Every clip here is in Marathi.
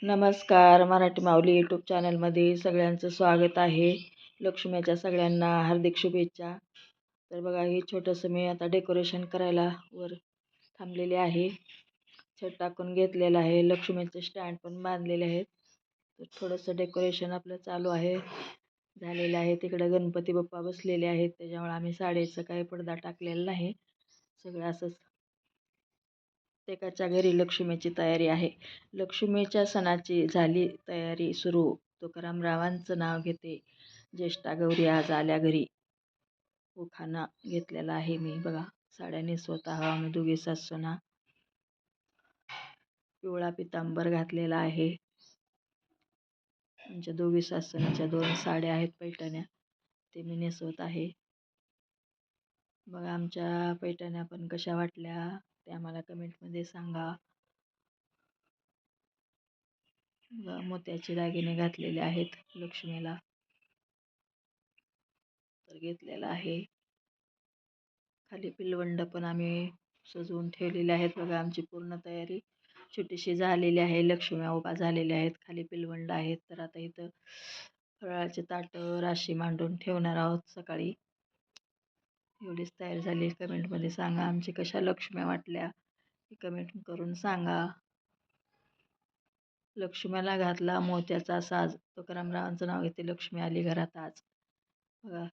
नमस्कार. मराठी माऊली यूट्यूब चॅनलमध्ये सगळ्यांचं स्वागत आहे. लक्ष्मीच्या सगळ्यांना हार्दिक शुभेच्छा. तर बघा, हे छोटंसं मी आता डेकोरेशन करायला वर थांबलेले आहे. छत टाकून घेतलेलं आहे. लक्ष्मीचे स्टँड पण बांधलेले आहेत. तर थोडंसं डेकोरेशन आपलं चालू आहे, झालेलं आहे. तिकडं गणपती बाप्पा बसलेले आहेत, त्याच्यामुळे आम्ही साडीचं काही पडदा टाकलेला नाही. सगळं असंच प्रत्येकाच्या घरी लक्ष्मीची तयारी आहे. लक्ष्मीच्या सणाची झाली तयारी सुरू. तुकारामरावांचं नाव घेते. ज्येष्ठा गौरी आज आल्या घरी. उखाणा घेतलेला आहे मी. बघा, साड्या नेसवत आहोत आम्ही दोघी सासूना. पिवळा पितांबर घातलेला आहे. आमच्या दोघी सासूनाच्या 2 साड्या आहेत पैठण्या, ते मी नेसवत आहे. बघा, आमच्या पैठण्या पण कशा वाटल्या ते आम्हाला कमेंटमध्ये सांगा. मोत्याचे दागिने घातलेले आहेत लक्ष्मीला, तर घेतलेला आहे. खाली पिलवंड पण आम्ही सजवून ठेवलेले आहेत. बघा, आमची पूर्ण तयारी छोटीशी झालेली आहे. लक्ष्म्या उभा झालेल्या आहेत, खाली पिलवंड आहेत. तर आता इथं फराळाचे ताटं राशी मांडून ठेवणार आहोत सकाळी. एवढीच तयार झाली. कमेंटमध्ये सांगा आमची कशा लक्ष्म्या वाटल्या, कमेंट करून सांगा. लक्ष्म्याला घातला मोत्याचा साज. तुकारामरावांचं नाव घेते. लक्ष्मी आली घरात आज. बघा,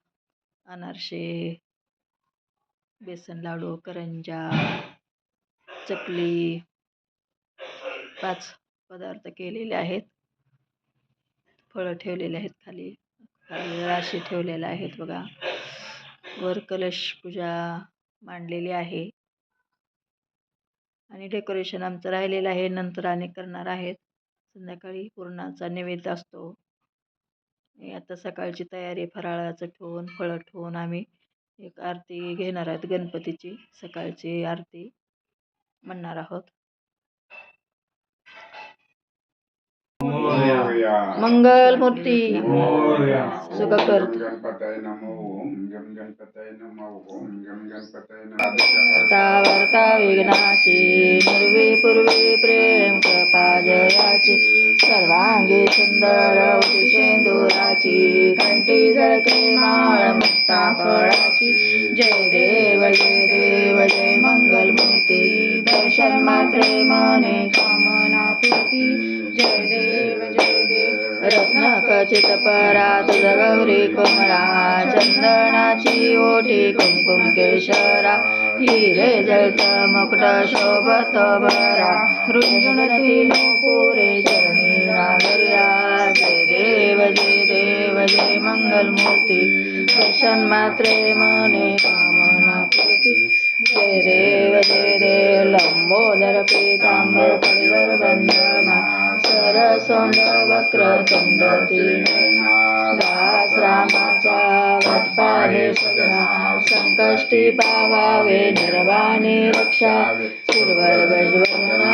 अनारसे, बेसन लाडू, करंजा, चकली, 5 पदार्थ केलेले आहेत. फळं ठेवलेले आहेत खाली. राशी ठेवलेल्या आहेत. बघा, वर कलश पूजा मांडलेली आहे. आणि डेकोरेशन आमचं राहिलेलं आहे, नंतर आणि करणार आहेत. संध्याकाळी पुरणाचा नैवेद्य असतो. आता सकाळची तयारी फराळाचं ठेवून, फळं ठेवून आम्ही एक आरती घेणार आहोत. गणपतीची सकाळची आरती म्हणणार आहोत. मंगल मूर्ती सुखकर वार्ता विघ्नाची पूर्वी पूर्वी प्रेम कृपा जयाची सर्वांगी सुंदर शेंदुराची कंठी झळके माळ मुक्ता फळाची जय देव जय देव जय मंगल मूर्ती दर्शन मात्रे मने कामना पूर्ती जय देव जय देव रत्न खचित परात गौरी कुमरा चंदनाची ओटी कुंकुम केशरा हिरे जळत मुकुट शोभत भरा रुंजुणती नूपुरे चरणी नागल्या जय देव जय मंगल मूर्ती दर्शन मात्रे मने कामना पूर्ती जय देव लंबोदर पीतांबर परिवर बंधना सरसोंड वक्रतुंड तीनयना दास रामाचा वटपाहे सजना संकष्टी पावावे निर्वाणी रक्षावे सुरवर गजवंदना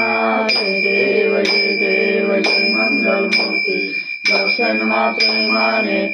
जय देव जय मंगल मूर्ती दर्शन मात्रे मने